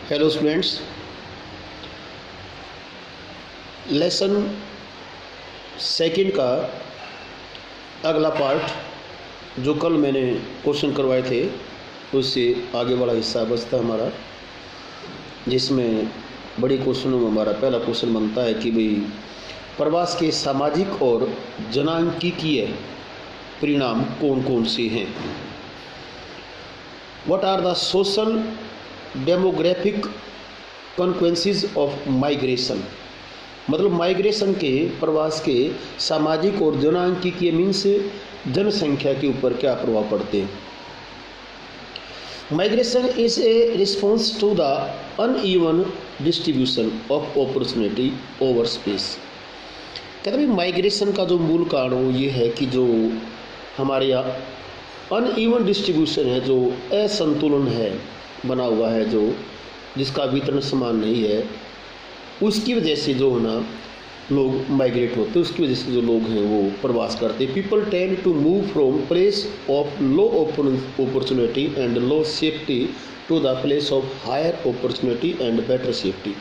Hello students, lesson second का अगला part जो कल मैंने क्वेश्चन करवाए थे उससे आगे वाला हिस्सा बचता हमारा, जिसमें बड़ी क्वेश्चनों में हमारा पहला क्वेश्चन बनता है कि भाई प्रवास के सामाजिक और जनांकीय परिणाम कौन कौन से हैं। What are the social demographic consequences of migration, मतलब माइग्रेशन के प्रवास के सामाजिक और जनांकीय मीन्स जनसंख्या के ऊपर क्या प्रभाव पड़ते हैं। Migration is a response to the uneven distribution of opportunity over space. कहते हैं माइग्रेशन का जो मूल कारण ये है कि जो हमारे यहाँ अनइवन डिस्ट्रीब्यूशन है, जो असंतुलन है बना हुआ है, जो जिसका वितरण समान नहीं है, उसकी वजह से जो है ना लोग माइग्रेट होते हैं, उसकी वजह से जो लोग हैं वो प्रवास करते हैं। People tend to move from place of low opportunity and low safety to the place of higher opportunity and better safety.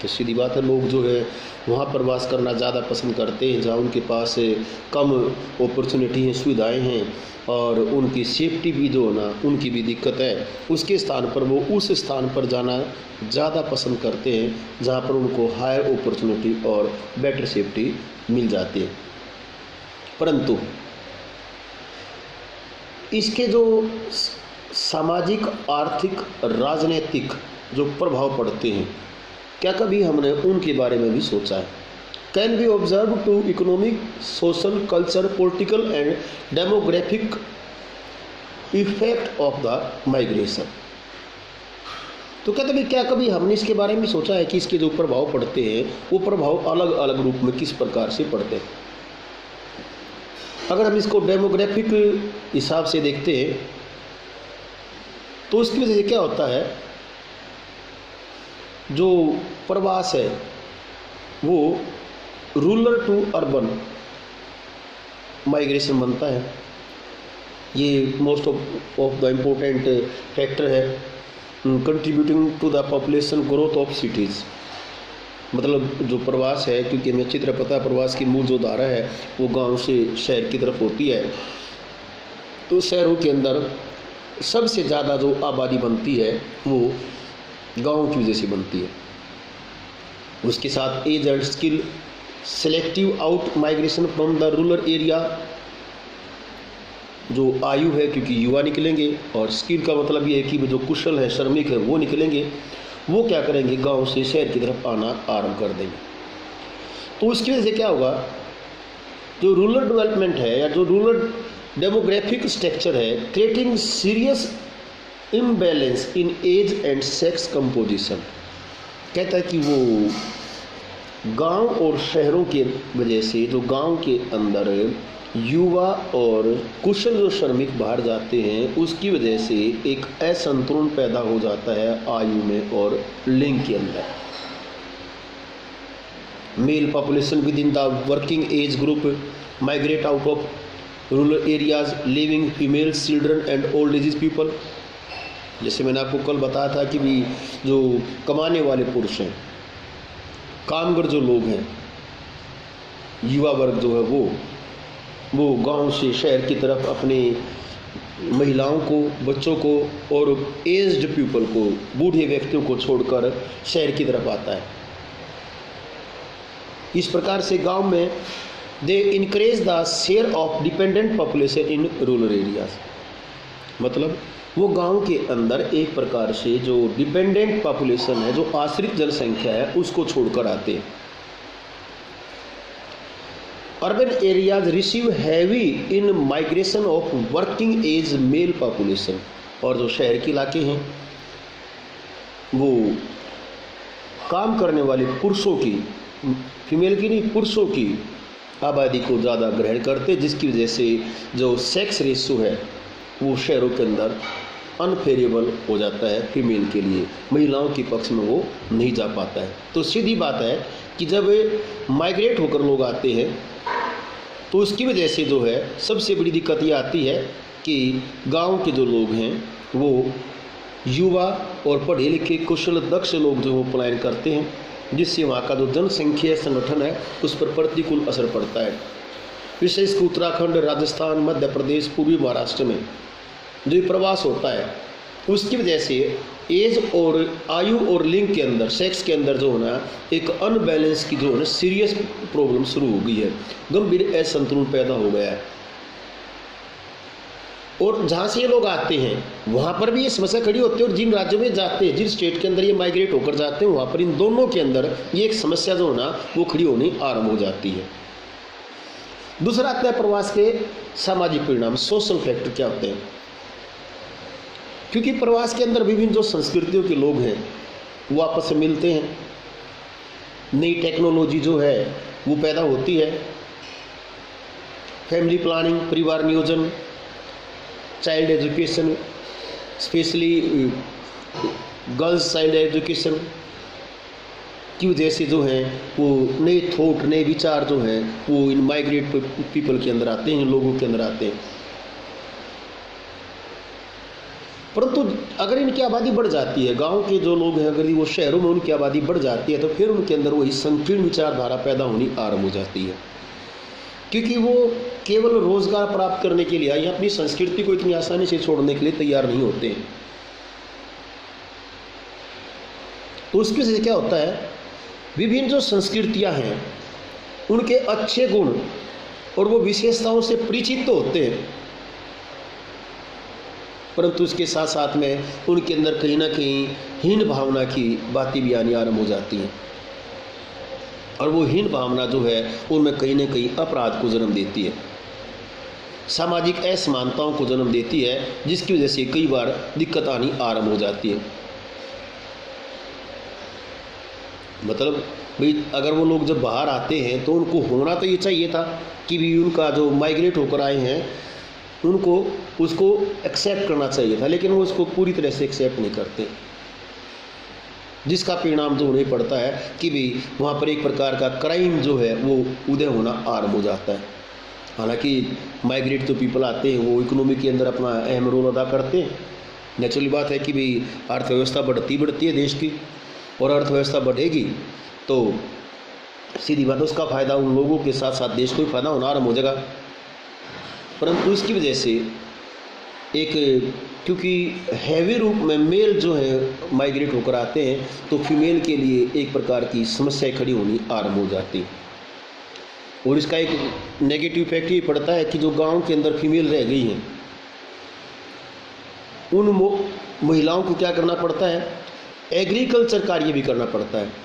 तो सीधी बात है, लोग जो है वहाँ प्रवास करना ज़्यादा पसंद करते हैं जहाँ उनके पास कम अपॉर्चुनिटी हैं, सुविधाएं हैं और उनकी सेफ्टी भी जो है ना उनकी भी दिक्कत है। उसके स्थान पर वो उस स्थान पर जाना ज़्यादा पसंद करते हैं जहाँ पर उनको हायर अपॉर्चुनिटी और बेटर सेफ्टी मिल जाती है। परंतु इसके जो सामाजिक, आर्थिक, राजनीतिक जो प्रभाव पड़ते हैं, क्या कभी हमने उनके बारे में भी सोचा है? Can be observe to economic, social, culture, political and demographic effect of the migration. तो कहते हैं क्या कभी हमने इसके बारे में सोचा है कि इसके जो प्रभाव पड़ते हैं वो प्रभाव अलग अलग रूप में किस प्रकार से पड़ते हैं। अगर हम इसको डेमोग्राफिक हिसाब से देखते हैं तो उसकी वजह से क्या होता है, जो प्रवास है वो रूरल टू अर्बन माइग्रेशन बनता है। ये most of the important factor है contributing to the population growth of cities. मतलब जो प्रवास है, क्योंकि हमें अच्छी तरह पता है प्रवास की मूल जो धारा है वो गांव से शहर की तरफ होती है, तो शहरों के अंदर सबसे ज़्यादा जो आबादी बनती है वो गाँव की वजह से बनती है। उसके साथ age and skill selective out migration from the rural area, जो आयु है क्योंकि युवा निकलेंगे, और स्किल का मतलब ये है कि जो कुशल है, श्रमिक है, वो निकलेंगे, वो क्या करेंगे गांव से शहर की तरफ आना आरंभ कर देंगे। तो उसकी वजह से क्या होगा, जो रूरल डेवलपमेंट है या जो रूरल डेमोग्राफिक स्ट्रक्चर है, creating serious imbalance in age and sex composition. कहता है कि वो गांव और शहरों के वजह से जो गांव के अंदर युवा और कुशल जो श्रमिक बाहर जाते हैं, उसकी वजह से एक असंतुलन पैदा हो जाता है आयु में और लिंग के अंदर। Mail population with in the working age group migrate out of rural areas, living female, children and old age people. जैसे मैंने आपको कल बताया था कि भी जो कमाने वाले पुरुष हैं, कामगर जो लोग हैं, युवा वर्ग जो है वो गांव से शहर की तरफ अपने महिलाओं को, बच्चों को और एज्ड पीपल को, बूढ़े व्यक्तियों को छोड़कर शहर की तरफ आता है। इस प्रकार से गांव में they increase the share of dependent population in rural areas. मतलब वो गांव के अंदर एक प्रकार से जो डिपेंडेंट पॉपुलेशन है, जो आश्रित जनसंख्या है, उसको छोड़कर आते हैं। Urban areas receive heavy in migration of working age male population, और जो शहर के इलाके हैं वो काम करने वाले पुरुषों की, फीमेल की नहीं, पुरुषों की आबादी को ज़्यादा ग्रहण करते, जिसकी वजह से जो सेक्स रेशियो है वो शहरों के अंदर अनफेवरेबल हो जाता है फीमेल के लिए, महिलाओं के पक्ष में वो नहीं जा पाता है। तो सीधी बात है कि जब माइग्रेट होकर लोग आते हैं तो उसकी वजह से जो है सबसे बड़ी दिक्कत ये आती है कि गांव के जो लोग हैं वो युवा और पढ़े लिखे कुशल दक्ष लोग जो वो पलायन करते हैं, जिससे वहाँ का जो जनसंख्या संगठन है उस पर प्रतिकूल असर पड़ता है। विशेषकर उत्तराखंड, राजस्थान, मध्य प्रदेश, पूर्वी महाराष्ट्र में जो प्रवास होता है उसकी वजह से एज और आयु और लिंग के अंदर, सेक्स के अंदर जो होना एक अनबैलेंस की जो है सीरियस प्रॉब्लम शुरू हो गई है, गंभीर असंतुलन पैदा हो गया है। और जहाँ से ये लोग आते हैं वहाँ पर भी ये समस्या खड़ी होती है, और जिन राज्यों में जाते हैं, जिन स्टेट के अंदर ये माइग्रेट होकर जाते हैं, वहाँ पर इन दोनों के अंदर ये एक समस्या जो होना वो खड़ी होनी आरंभ हो जाती है। दूसरा आता है प्रवास के सामाजिक परिणाम, सोशल फैक्टर क्या होते हैं। क्योंकि प्रवास के अंदर विभिन्न जो संस्कृतियों के लोग हैं वो आपस में मिलते हैं, नई टेक्नोलॉजी जो है वो पैदा होती है, फैमिली प्लानिंग, परिवार नियोजन, child education, specially girls child education की वजह से जो है वो नए थॉट, नए विचार जो हैं वो इन माइग्रेट पीपल के अंदर आते हैं, लोगों के अंदर आते हैं। परंतु अगर इनकी आबादी बढ़ जाती है, गांव के जो लोग हैं अगर वो शहरों में उनकी आबादी बढ़ जाती है, तो फिर उनके अंदर वही संकीर्ण विचारधारा पैदा होनी आरंभ हो जाती है, क्योंकि वो केवल रोजगार प्राप्त करने के लिए या अपनी संस्कृति को इतनी आसानी से छोड़ने के लिए तैयार नहीं होते। तो उसकी वजह से क्या होता है, विभिन्न जो संस्कृतियां हैं उनके अच्छे गुण और वो विशेषताओं से परिचित तो होते हैं, परंतु उसके साथ साथ में उनके अंदर कहीं ना कहीं हीन भावना की बातें भी आनी आरंभ हो जाती हैं, और वो हीन भावना जो है उनमें कहीं ना कहीं अपराध को जन्म देती है, सामाजिक असमानताओं को जन्म देती है, जिसकी वजह से कई बार दिक्कत आनी आरंभ हो जाती है। मतलब भाई अगर वो लोग जब बाहर आते हैं तो उनको होना तो ये चाहिए था कि भी उनका जो माइग्रेट होकर आए हैं उनको उसको एक्सेप्ट करना चाहिए था, लेकिन वो उसको पूरी तरह से एक्सेप्ट नहीं करते, जिसका परिणाम जो उन्हें पड़ता है कि भी वहाँ पर एक प्रकार का क्राइम जो है वो उदय होना आरंभ हो जाता है। हालांकि माइग्रेट जो पीपल आते हैं वो इकोनॉमी के अंदर अपना अहम रोल अदा करते हैं। नेचुरली बात है कि भाई अर्थव्यवस्था बढ़ती है देश की, और अर्थव्यवस्था बढ़ेगी तो सीधी बात उसका फ़ायदा उन लोगों के साथ साथ देश को भी फायदा होना आरंभ हो जाएगा। परंतु इसकी वजह से एक, क्योंकि हैवी रूप में मेल जो है माइग्रेट होकर आते हैं तो फीमेल के लिए एक प्रकार की समस्या खड़ी होनी आरंभ हो जाती है, और इसका एक नेगेटिव इफेक्ट ये पड़ता है कि जो गांव के अंदर फीमेल रह गई हैं उन महिलाओं को क्या करना पड़ता है, एग्रीकल्चर कार्य भी करना पड़ता है।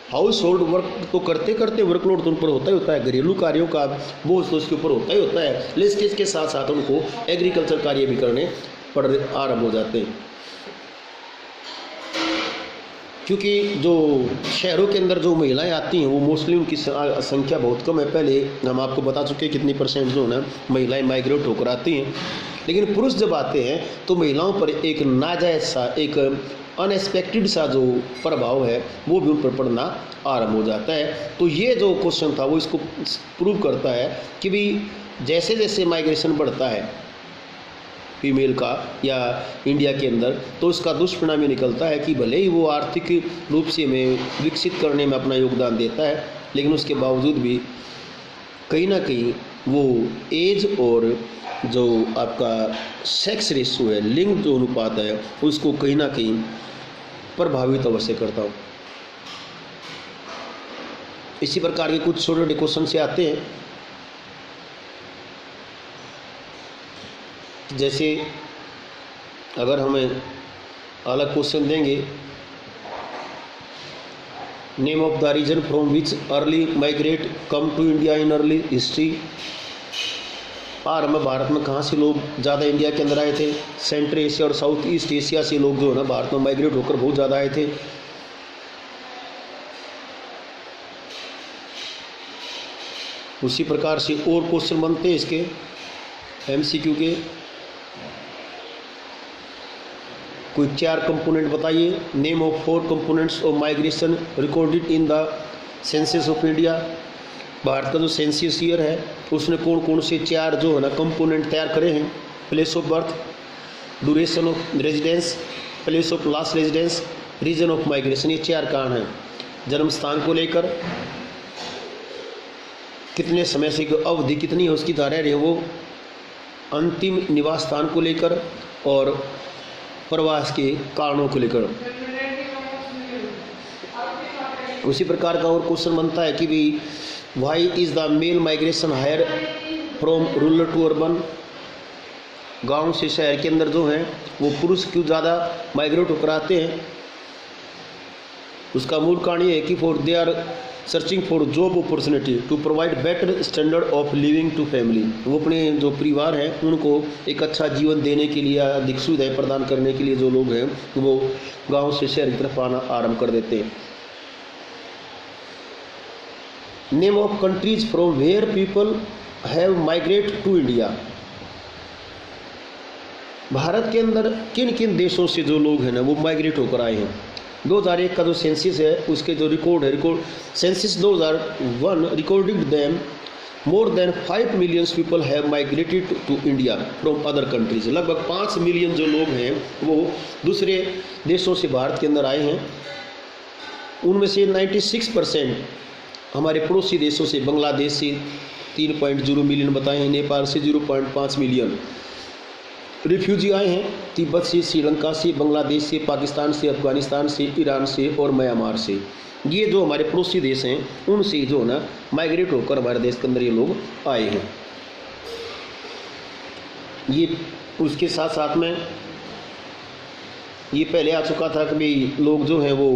हाउस होल्ड वर्क तो करते करते वर्कलोड तो उन पर होता है, घरेलू कार्यों का बोझ तो उसके ऊपर होता है, लेकिन इसके साथ साथ उनको एग्रीकल्चर कार्य भी करने पड़ आरंभ हो जाते हैं। क्योंकि जो शहरों के अंदर जो महिलाएं आती हैं वो मोस्टली उनकी संख्या बहुत कम है। पहले हम आपको बता चुके हैं कितनी परसेंट जो है ना महिलाएं माइग्रेट होकर आती हैं, लेकिन पुरुष जब आते हैं तो महिलाओं पर एक नाजायज सा, एक अनएक्सपेक्टेड सा जो प्रभाव है वो भी उन पर पड़ना आरंभ हो जाता है। तो ये जो क्वेश्चन था वो इसको प्रूव करता है कि भी जैसे जैसे माइग्रेशन बढ़ता है फीमेल का या इंडिया के अंदर, तो उसका दुष्परिणाम ये निकलता है कि भले ही वो आर्थिक रूप से में विकसित करने में अपना योगदान देता है, लेकिन उसके बावजूद भी कहीं ना कहीं वो एज और जो आपका सेक्स रेशो है, लिंग जो अनुपात है, उसको कहीं ना कहीं प्रभावित अवश्य करता हूँ। इसी प्रकार के कुछ छोटे छोटे क्वेश्चन से आते हैं, जैसे अगर हमें अलग क्वेश्चन देंगे, name of the reason from which early migrate come to India in early history. आरंभ भारत में कहाँ से लोग ज़्यादा इंडिया के अंदर आए थे, सेंट्रल एशिया और साउथ ईस्ट एशिया से लोग जो है ना भारत में माइग्रेट होकर बहुत ज़्यादा आए थे। उसी प्रकार से और क्वेश्चन बनते हैं इसके एमसीक्यू के, कोई 4 कंपोनेंट बताइए। Name of 4 components of migration recorded in the census of India. Bharat का जो सेंसस ईयर है उसने कौन कौन से 4 जो है ना कंपोनेंट तैयार करे हैं। Place of birth, duration of residence, place of last residence, reason of migration, ये 4 कारण हैं। जन्म स्थान को लेकर, कितने समय से अवधि कितनी है उसकी धारा रहे वो, अंतिम निवास स्थान को लेकर और प्रवास के कारणों को लेकर। उसी प्रकार का और क्वेश्चन बनता है कि भी why is the male migration higher from rural to urban, गांव से शहर के अंदर जो है वो पुरुष क्यों ज़्यादा माइग्रेट होकर आते हैं। उसका मूल कारण ये है कि for they are searching for job opportunity to provide better standard of living to family, वो अपने जो परिवार हैं उनको एक अच्छा जीवन देने के लिए, अधिक सुविधाएँ प्रदान करने के लिए जो लोग हैं वो गांव से शहर की तरफ आना आरंभ कर देते हैं। Name of countries from where people have migrate to India, भारत के अंदर किन किन देशों से जो लोग हैं ना वो माइग्रेट होकर आए हैं। 2001 का जो सेंसिस है उसके जो रिकॉर्ड है, census 2001 recorded them more than 5 million people have migrated to India from other countries, लगभग 5 मिलियन जो लोग हैं वो दूसरे देशों से भारत के अंदर आए हैं। उनमें से 96% हमारे पड़ोसी देशों से, बांग्लादेश से 3.0 मिलियन बताए हैं, नेपाल से 0.5 मिलियन रिफ्यूजी आए हैं, तिब्बत से, श्रीलंका से, बांग्लादेश से, पाकिस्तान से, अफगानिस्तान से, ईरान से और म्यांमार से। ये जो हमारे पड़ोसी देश हैं उनसे जो ना माइग्रेट होकर हमारे देश के अंदर ये लोग आए हैं। ये उसके साथ साथ में ये पहले आ चुका था कि भाई लोग जो हैं वो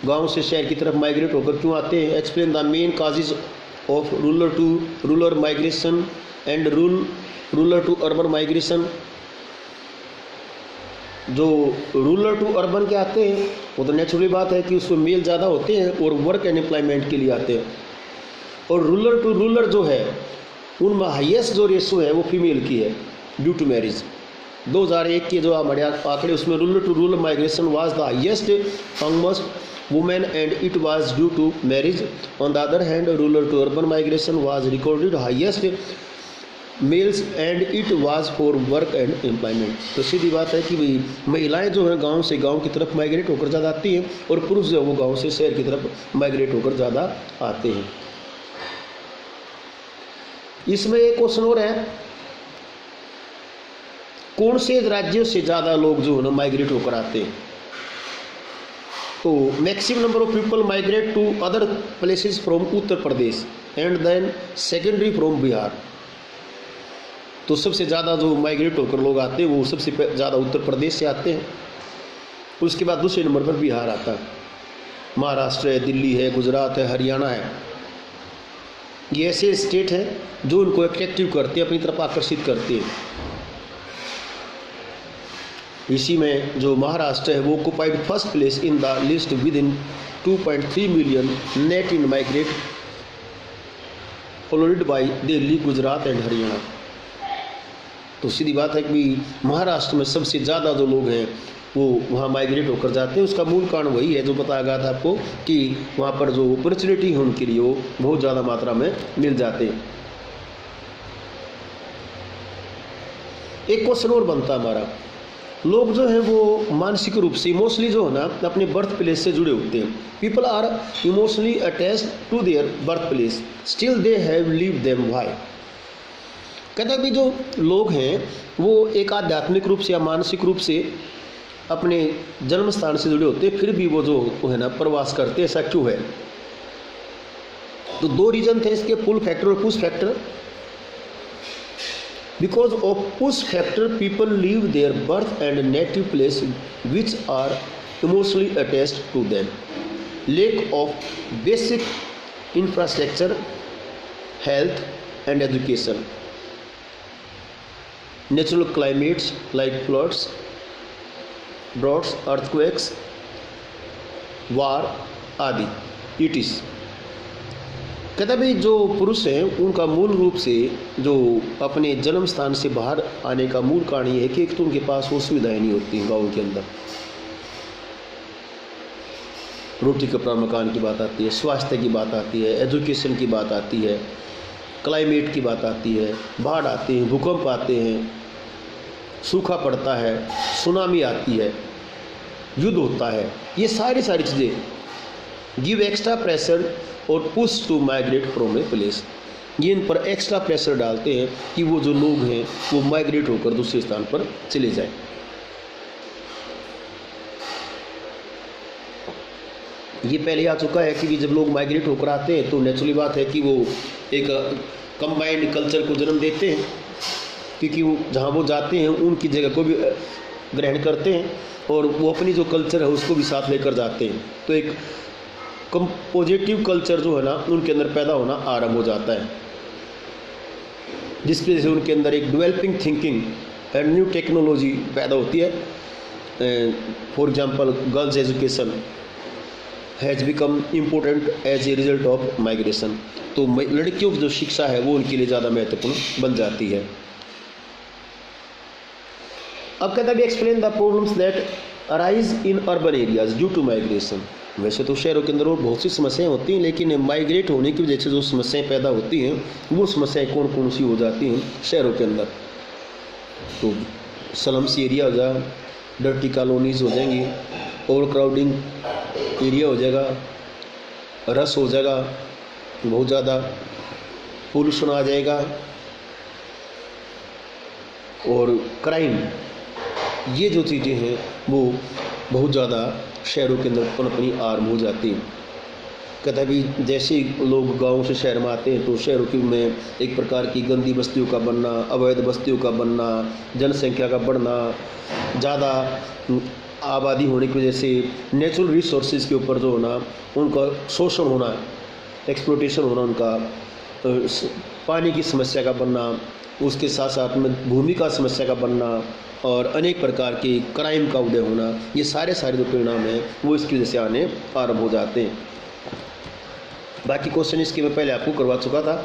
गांव से शहर की तरफ माइग्रेट होकर क्यों आते हैं। Explain the main causes of rural to rural migration and rural to urban migration. जो रूरल टू अर्बन के आते हैं वो तो नेचुरली बात है कि उसमें मेल ज़्यादा होते हैं और वर्क एंड एम्प्लॉयमेंट के लिए आते हैं, और रूरल टू रूरल जो है उनमें हाईएस्ट जो रेशो है वो फीमेल की है ड्यू टू मैरिज। 2001 के जो हमारे आंकड़े उसमें rural to rural migration was the highest amongst women and it was due to marriage. On the other hand rural to urban migration was recorded highest males and it was for work and employment. तो सीधी बात है कि भाई महिलाएं जो हैं गांव से गांव की तरफ माइग्रेट होकर ज़्यादा आती हैं और पुरुष जो है वो गांव से शहर की तरफ माइग्रेट होकर ज़्यादा आते हैं। इसमें एक क्वेश्चन और है, कौन से राज्यों से ज़्यादा लोग जो है ना माइग्रेट होकर आते हैं। तो maximum number of people migrate to other places from Uttar Pradesh and then secondary from Bihar. तो सबसे ज़्यादा जो माइग्रेट होकर लोग आते हैं वो सबसे ज़्यादा उत्तर प्रदेश से आते हैं, उसके बाद दूसरे नंबर पर बिहार आता है, महाराष्ट्र है, दिल्ली है, गुजरात है, हरियाणा है। ये ऐसे स्टेट हैं जो उनको अट्रैक्टिव करते हैं, अपनी तरफ आकर्षित करते हैं। इसी में जो महाराष्ट्र है वो occupied first place in the list with in 2.3 million net in migrate, followed by Delhi, Gujarat and Haryana. तो सीधी बात है कि महाराष्ट्र में सबसे ज़्यादा जो लोग हैं वो वहाँ माइग्रेट होकर जाते हैं। उसका मूल कारण वही है जो बताया गया था आपको कि वहाँ पर जो अपॉर्चुनिटी है उनके लिए वो बहुत ज़्यादा मात्रा में मिल जाते हैं। एक क्वेश्चन और बनता है हमारा, लोग जो हैं वो मानसिक रूप से इमोशनली जो है ना अपने बर्थ प्लेस से जुड़े होते हैं। People are emotionally attached to their birth place still they have leave them why. कहते हैं कि जो लोग हैं वो एक आध्यात्मिक रूप से या मानसिक रूप से अपने जन्म स्थान से जुड़े होते हैं, फिर भी वो जो है ना प्रवास करते हैं, ऐसा क्यों है। तो 2 रीजन थे इसके, पुल फैक्टर और push factor. Because of push factor people leave their birth and native place which are emotionally attached to them. Lack of basic infrastructure, health and education, natural climates like floods, droughts, earthquakes, war आदि it is. कहता भाई जो पुरुष हैं उनका मूल रूप से जो अपने जन्म स्थान से बाहर आने का मूल कारण ये है कि एक तो उनके पास वो सुविधाएं नहीं होती गाँव के अंदर। रोटी कपड़ा मकान की बात आती है, स्वास्थ्य की बात आती है, एजुकेशन की बात आती है, क्लाइमेट की बात आती है, बाढ़ आते हैं, भूकंप आते हैं, सूखा पड़ता है, सुनामी आती है, युद्ध होता है, ये सारी चीज़ें गिव एक्स्ट्रा प्रेशर और push to migrate from a place, ये इन पर एक्स्ट्रा प्रेशर डालते हैं कि वो जो लोग हैं वो माइग्रेट होकर दूसरे स्थान पर चले जाएं। ये पहले आ चुका है कि जब लोग माइग्रेट होकर आते हैं तो नेचुरली बात है कि वो एक कंबाइंड कल्चर को जन्म देते हैं, क्योंकि वो जहाँ वो जाते हैं उनकी जगह को भी ग्रहण करते हैं और वो अपनी जो कल्चर है उसको भी साथ लेकर जाते हैं। तो एक पॉजिटिव कल्चर जो है ना उनके अंदर पैदा होना आरंभ हो जाता है, जिसकी वजह से उनके अंदर एक developing thinking and new technology पैदा होती है। For example girls education has become important as a result of migration, तो लड़कियों की जो शिक्षा है वो उनके लिए ज़्यादा महत्वपूर्ण बन जाती है। अब कहता है explain the problems that arise in urban areas due to migration. वैसे तो शहरों के अंदर और बहुत सी समस्याएं होती हैं, लेकिन माइग्रेट होने की वजह से जो समस्याएं पैदा होती हैं वो समस्याएं कौन कौन सी हो जाती हैं शहरों के अंदर। तो स्लम्स एरिया हो जाए, डर्टी कॉलोनीज हो जाएंगी, ओवर क्राउडिंग एरिया हो जाएगा, रस हो जाएगा बहुत ज़्यादा, पोल्यूशन आ जाएगा और क्राइम, ये जो चीज़ें हैं वो बहुत ज़्यादा शहरों के अंदर पनपनी आरंभ हो जाती है। कहता है भी जैसे लोग गांव से शहर में आते हैं तो शहरों की में एक प्रकार की गंदी बस्तियों का बनना, अवैध बस्तियों का बनना, जनसंख्या का बढ़ना, ज़्यादा आबादी होने की वजह से नेचुरल रिसोर्सेज के ऊपर जो होना उनका शोषण होना, एक्सप्लोटेशन होना, उनका पानी की समस्या का बनना, उसके साथ साथ में भूमि का समस्या का बनना और अनेक प्रकार के क्राइम का उदय होना, ये सारे जो परिणाम हैं वो इसकी वजह से आने आरंभ हो जाते हैं। बाकी क्वेश्चन इसके मैं पहले आपको करवा चुका था,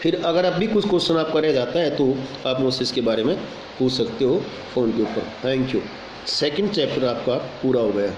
फिर अगर अब भी कुछ क्वेश्चन आपका रह जाता है तो आप मुझसे इसके बारे में पूछ सकते हो फ़ोन के ऊपर। Thank you. सेकंड चैप्टर आपका पूरा हो गया।